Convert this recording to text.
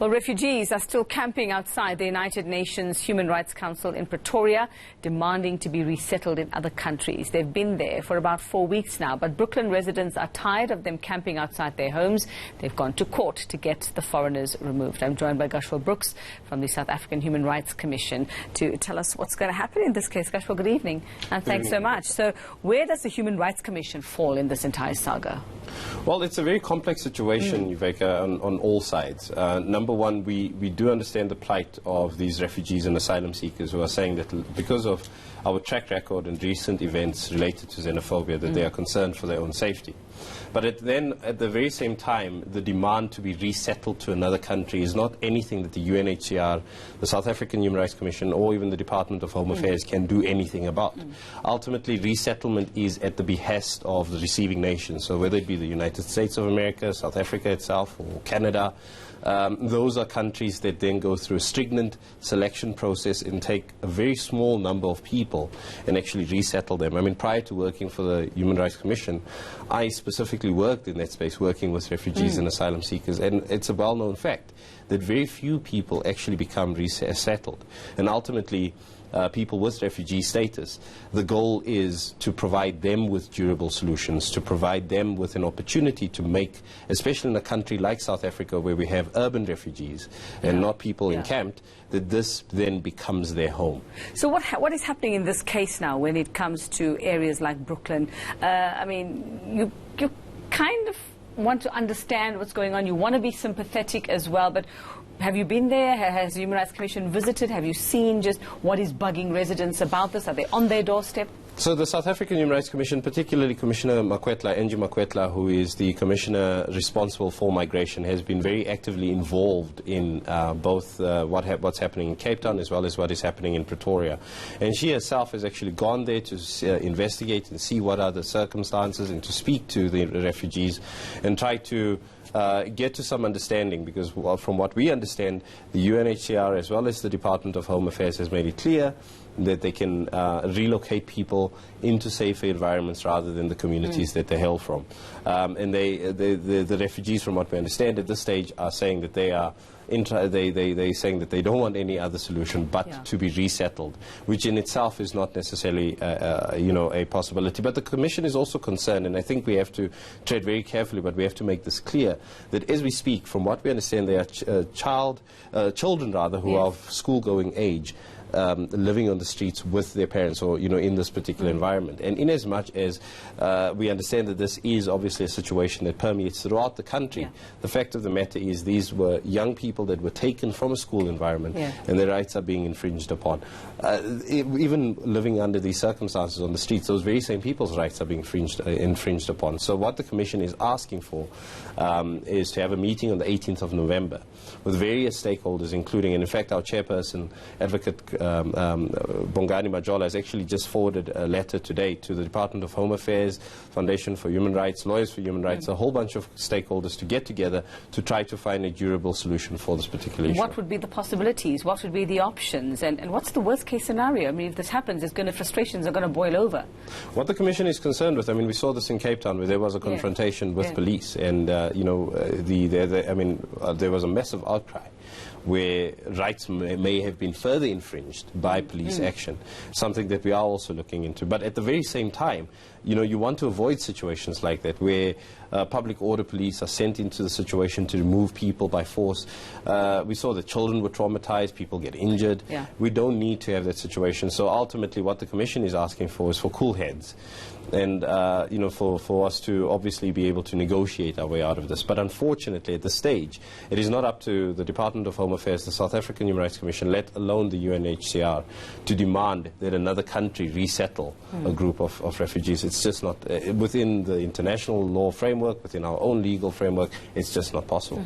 Well, refugees are still camping outside the United Nations Human Rights Council in Pretoria, demanding to be resettled in other countries. They've been there for about 4 weeks now, but Brooklyn residents are tired of them camping outside their homes. They've gone to court to get the foreigners removed. I'm joined by Gushwell Brooks from the South African Human Rights Commission to tell us what's going to happen in this case. Gushwell, good evening, and thanks so much. So where does the Human Rights Commission fall in this entire saga? Well, it's a very complex situation, Yuveka, on all sides. Number one, we do understand the plight of these refugees and asylum seekers who are saying that because of our track record and recent events related to xenophobia, that they are concerned for their own safety. But at the very same time, the demand to be resettled to another country is not anything that the UNHCR, the South African Human Rights Commission, or even the Department of Home Affairs can do anything about. Ultimately, resettlement is at the behest of the receiving nation. So whether it be the United States of America, South Africa itself, or Canada, those are countries that then go through a stringent selection process and take a very small number of people and actually resettle them. I mean, prior to working for the Human Rights Commission, I specifically worked in that space, working with refugees and asylum seekers, and it's a well-known fact that very few people actually become resettled. And ultimately, people with refugee status, the goal is to provide them with durable solutions, to provide them with an opportunity to make, especially in a country like South Africa where we have urban refugees and not people encamped, that this then becomes their home. So what is happening in this case now when it comes to areas like Brooklyn? I mean, you kind of want to understand what's going on. You want to be sympathetic as well, but have you been there? Has the Human Rights Commission visited? Have you seen just what is bugging residents about this? Are they on their doorstep? So the South African Human Rights Commission, particularly Commissioner Angie Makwetla, who is the commissioner responsible for migration, has been very actively involved in both what's happening in Cape Town as well as what is happening in Pretoria. And she herself has actually gone there to investigate and see what are the circumstances and to speak to the refugees and try to get to some understanding, because from what we understand, the UNHCR as well as the Department of Home Affairs has made it clear that they can relocate people into safer environments rather than the communities that they hail from. And the refugees, from what we understand at this stage, are saying that they are saying that they don't want any other solution but to be resettled, which in itself is not necessarily a possibility. But the Commission is also concerned, and I think we have to tread very carefully, but we have to make this clear, that as we speak, from what we understand, there are children who are of school-going age, living on the streets with their parents, or in this particular environment. And in as much as we understand that this is obviously a situation that permeates throughout the country, the fact of the matter is these were young people that were taken from a school environment and their rights are being infringed upon. Even living under these circumstances on the streets, those very same people's rights are being infringed upon. So what the Commission is asking for is to have a meeting on the 18th of November with various stakeholders, including, and in fact our chairperson, Advocate Bongani Majola, has actually just forwarded a letter today to the Department of Home Affairs, Foundation for Human Rights, Lawyers for Human Rights, a whole bunch of stakeholders to get together to try to find a durable solution for this particular issue. What would be the possibilities? What would be the options? And what's the worst case scenario? I mean, if this happens, frustrations are going to boil over. What the Commission is concerned with, I mean, we saw this in Cape Town where there was a confrontation with police, and there was a massive outcry where rights may have been further infringed by police action, something that we are also looking into. But at the very same time, you want to avoid situations like that where public order police are sent into the situation to remove people by force. We saw that children were traumatized, people get injured. We don't need to have that situation. So ultimately what the Commission is asking for is for cool heads and for us to obviously be able to negotiate our way out of this. But unfortunately at this stage, it is not up to the Department of Home Affairs, the South African Human Rights Commission, let alone the UNHCR, to demand that another country resettle a group of refugees. It's just not within the international law framework, within our own legal framework, it's just not possible.